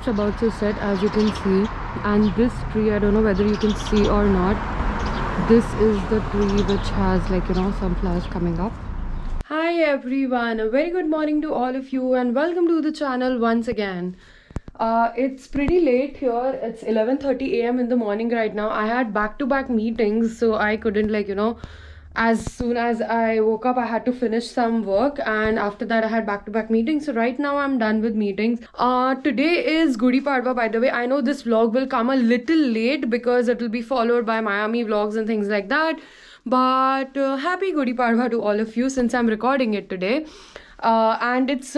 just about to set, as you can see. And this tree, I don't know whether you can see or not, this is the tree which has some flowers coming up. Hi everyone, a very good morning to all of you and welcome to the channel once again. It's pretty late here. It's 11:30 a.m. in the morning right now. I had back-to-back meetings, so I couldn't as soon as I woke up I had to finish some work, and after that I had back-to-back meetings. So right now I'm done with meetings. Today is Gudi Padwa, by the way. I know this vlog will come a little late because it will be followed by Miami vlogs and things like that, but happy Gudi Padwa to all of you since I'm recording it today. And it's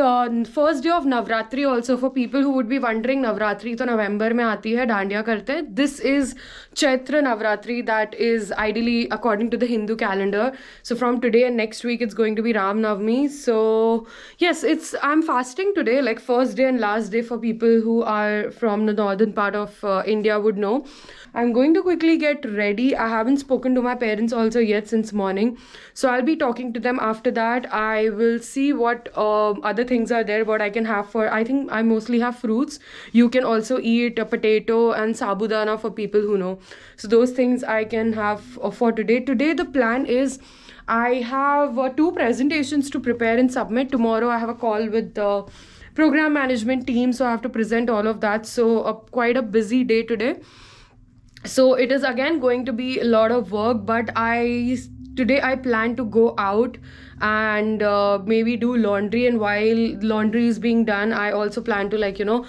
first day of Navratri also. For people who would be wondering, Navratri to November mein aati hai, dandiya karte hain. This is Chaitra Navratri, that is ideally according to the Hindu calendar. So from today and next week it's going to be Ram Navami. So yes, I'm fasting today, like first day and last day, for people who are from the northern part of India would know. I'm going to quickly get ready. I haven't spoken to my parents also yet since morning, so I'll be talking to them. After that I will see what other things are there, what I can have for, I think I mostly have fruits. You can also eat a potato and sabudana for people who know. So those things I can have for today. Today the plan is I have 2 presentations to prepare and submit. Tomorrow I have a call with the program management team, so I have to present all of that. So quite a busy day today. So it is again going to be a lot of work, but today I plan to go out and maybe do laundry, and while laundry is being done I also plan to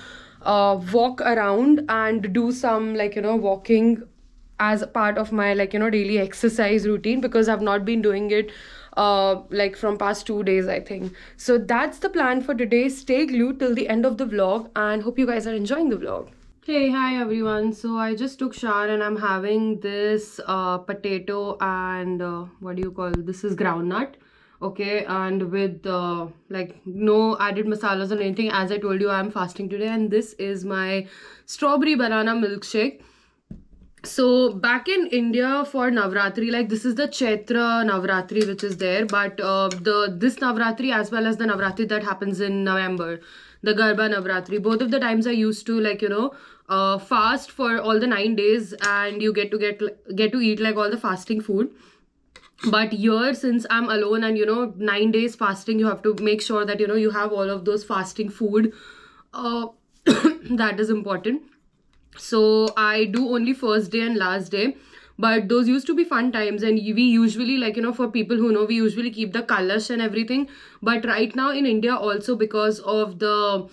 walk around and do some walking as a part of my daily exercise routine, because I've not been doing it from past 2 days I think. So that's the plan for today. Stay glued till the end of the vlog and hope you guys are enjoying the vlog. Hey, hi everyone. So I just took shower and I'm having this potato and this is groundnut, okay, and with no added masalas or anything. As I told you, I'm fasting today, and this is my strawberry banana milkshake. So back in India for Navratri, this is the Chaitra Navratri which is there, but this Navratri as well as the Navratri that happens in November, the Garba Navratri, both of the times I used to fast for all the 9 days, and you get to eat all the fasting food. But here, since I'm alone and 9 days fasting, you have to make sure that you have all of those fasting food. That is important. So I do only first day and last day, but those used to be fun times, and we usually for people who know, we usually keep the kalash and everything. But right now in India also, because of the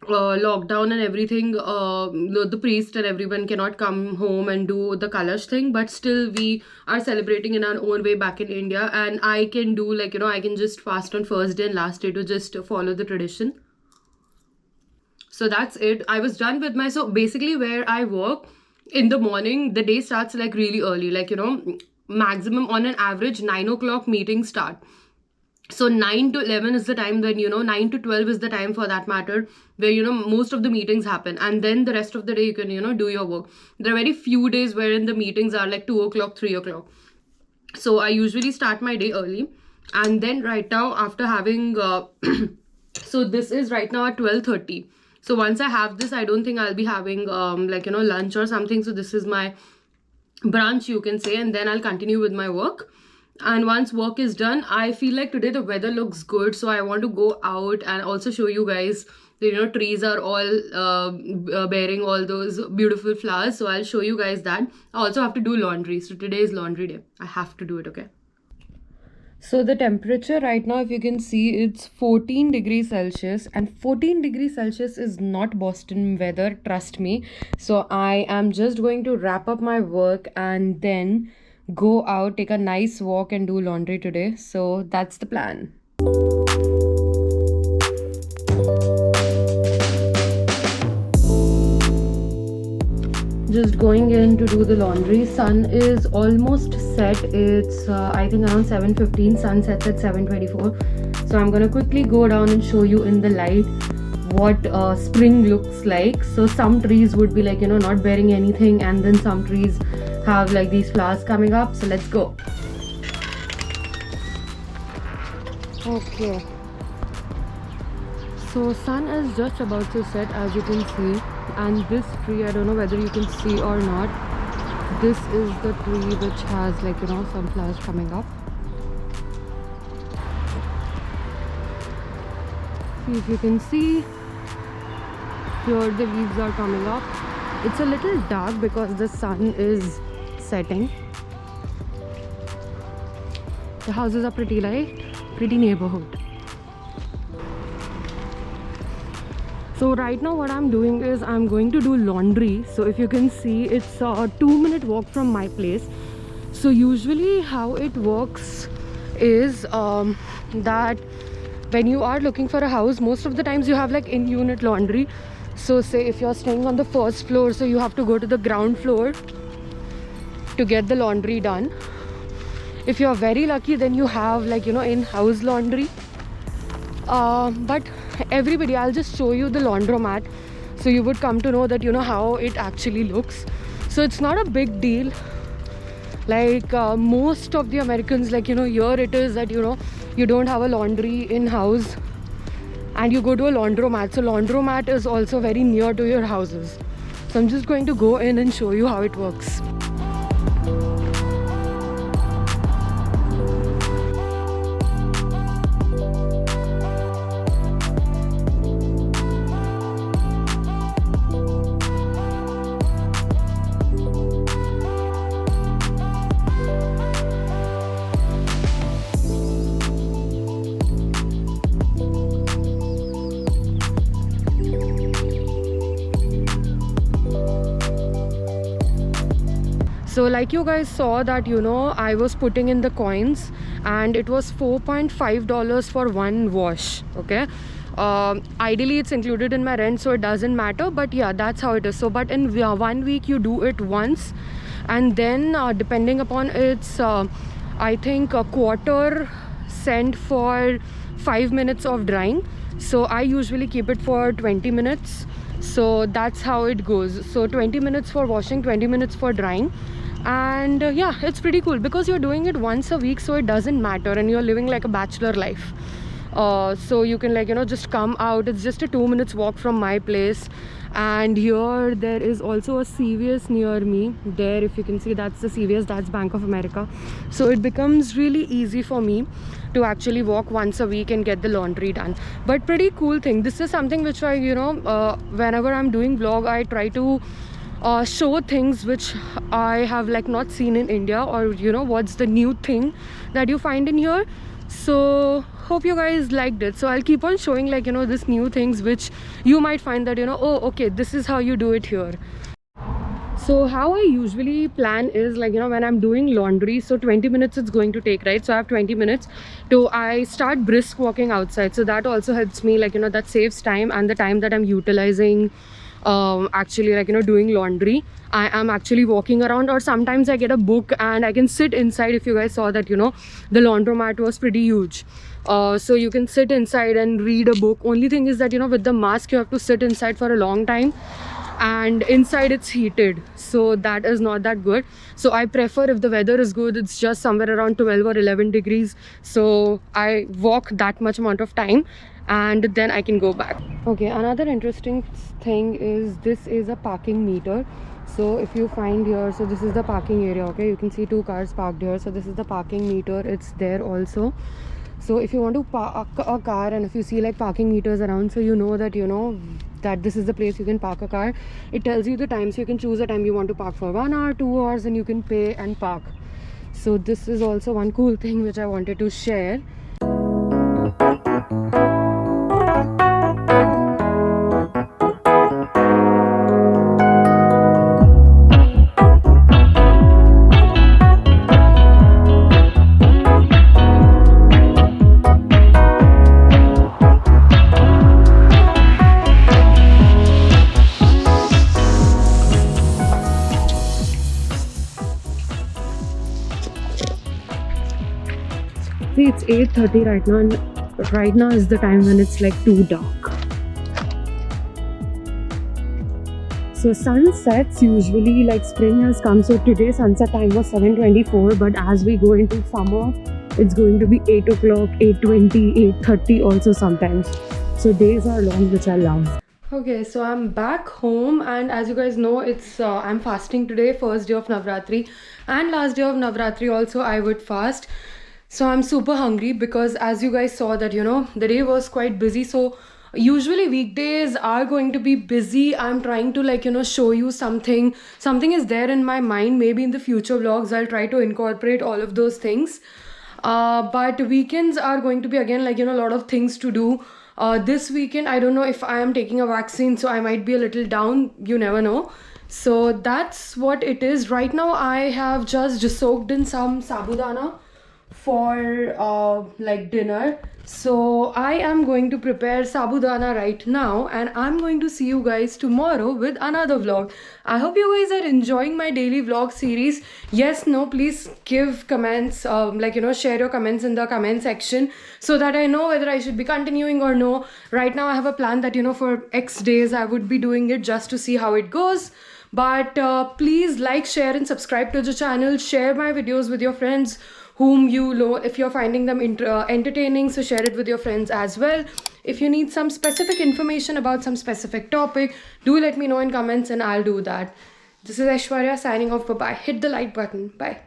lockdown and everything, the priest and everyone cannot come home and do the kalash thing, but still we are celebrating in our own way back in India, and I can do I can just fast on first day and last day to just follow the tradition. So that's it. I was done with so basically where I work in the morning, the day starts really early, maximum on an average 9 o'clock meetings start. So 9 to 11 is the time when 9 to 12 is the time for that matter, where most of the meetings happen, and then the rest of the day you can do your work. There are very few days wherein the meetings are 2 o'clock, 3 o'clock. So I usually start my day early, and then right now after having so this is right now at 12:30. So once I have this, I don't think I'll be having lunch or something. So this is my brunch, you can say, and then I'll continue with my work. And once work is done, I feel like today the weather looks good, so I want to go out and also show you guys the trees are all bearing all those beautiful flowers. So I'll show you guys that. I also have to do laundry, so today is laundry day. I have to do it, okay? So the temperature right now, if you can see, it's 14 degrees Celsius, and 14 degrees Celsius is not Boston weather, trust me. So I am just going to wrap up my work and then go out, take a nice walk and do laundry today. So that's the plan. Just going in to do the laundry. Sun is almost set. It's I think around 7:15. Sun sets at 7:24. So I'm gonna quickly go down and show you in the light what spring looks like. So some trees would be not bearing anything, and then some trees have these flowers coming up. So let's go. Okay. So sun is just about to set, as you can see, and this tree, I don't know whether you can see or not, this is the tree which has like, you know, some flowers coming up. See if you can see, here the leaves are coming up. It's a little dark because the sun is setting. The houses are pretty light, pretty neighborhood. So right now what I'm doing is I'm going to do laundry. So if you can see, it's a 2-minute walk from my place. So usually how it works is that when you are looking for a house, most of the times you have like in-unit laundry. So say if you're staying on the first floor, so you have to go to the ground floor to get the laundry done. If you're very lucky, then you have like, you know, in-house laundry. But everybody, I'll just show you the laundromat, so you would come to know that, you know, how it actually looks. So it's not a big deal. Like most of the Americans, like, you know, here it is that, you know, you don't have a laundry in-house and you go to a laundromat. So laundromat is also very near to your houses. So I'm just going to go in and show you how it works. So like you guys saw that, you know, I was putting in the coins and it was $4.5 for one wash. Okay, ideally it's included in my rent, so it doesn't matter, but yeah, that's how it is. So but in 1 week you do it once, and then depending upon its I think a quarter cent for 5 minutes of drying. So I usually keep it for 20 minutes. So that's how it goes. So 20 minutes for washing, 20 minutes for drying. And yeah, it's pretty cool because you're doing it once a week, so it doesn't matter, and you're living like a bachelor life. So you can, like, you know, just come out. It's just a 2 minutes walk from my place. And here there is also a CVS near me. There, if you can see, that's the CVS, that's Bank of America. So it becomes really easy for me to actually walk once a week and get the laundry done. But pretty cool thing. This is something which I, you know, whenever I'm doing vlog, I try to show things which I have like not seen in India, or, you know, what's the new thing that you find in here. So hope you guys liked it. So I'll keep on showing, like, you know, this new things which you might find that, you know, oh okay, this is how you do it here. So how I usually plan is, like, you know, when I'm doing laundry, so 20 minutes it's going to take, right? So I have 20 minutes to, I start brisk walking outside. So that also helps me, like, you know, that saves time, and the time that I'm utilizing actually, like, you know, doing laundry, I am actually walking around. Or sometimes I get a book and I can sit inside. If you guys saw that, you know, the laundromat was pretty huge, so you can sit inside and read a book. Only thing is that, you know, with the mask you have to sit inside for a long time, and inside it's heated, so that is not that good. So I prefer, if the weather is good, it's just somewhere around 12 or 11 degrees, so I walk that much amount of time and then I can go back. Okay, another interesting thing is, this is a parking meter. So if you find here, so this is the parking area. Okay, you can see 2 cars parked here. So this is the parking meter, it's there also. So if you want to park a car, and if you see like parking meters around, so you know that, you know, that this is the place you can park a car. It tells you the time, so you can choose a time you want to park for, 1 hour, 2 hours, and you can pay and park. So this is also one cool thing which I wanted to share. See, it's 8:30 right now, and right now is the time when it's like too dark. So sunsets usually, like, spring has come. So today sunset time was 7:24, but as we go into summer, it's going to be 8 o'clock, 8:20, 8:30 also sometimes. So days are long, which I love. Okay, so I'm back home, and as you guys know, it's I'm fasting today, first day of Navratri, and last day of Navratri also I would fast. So I'm super hungry because as you guys saw that the day was quite busy. So usually weekdays are going to be busy. I'm trying to show you something is there in my mind. Maybe in the future vlogs I'll try to incorporate all of those things. But weekends are going to be again a lot of things to do. This weekend I don't know if I am taking a vaccine, so I might be a little down, you never know. So that's what it is. Right now I have just soaked in some sabudana for dinner. So I am going to prepare sabudana right now, and I'm going to see you guys tomorrow with another vlog. I hope you guys are enjoying my daily vlog series. Yes, no, please give comments, share your comments in the comment section so that I know whether I should be continuing or no. Right now I have a plan that for X days I would be doing it just to see how it goes. But please like, share and subscribe to the channel. Share my videos with your friends whom you know, if you're finding them entertaining, so share it with your friends as well. If you need some specific information about some specific topic, do let me know in comments and I'll do that. This is Aishwarya signing off. Bye bye. Hit the like button. Bye.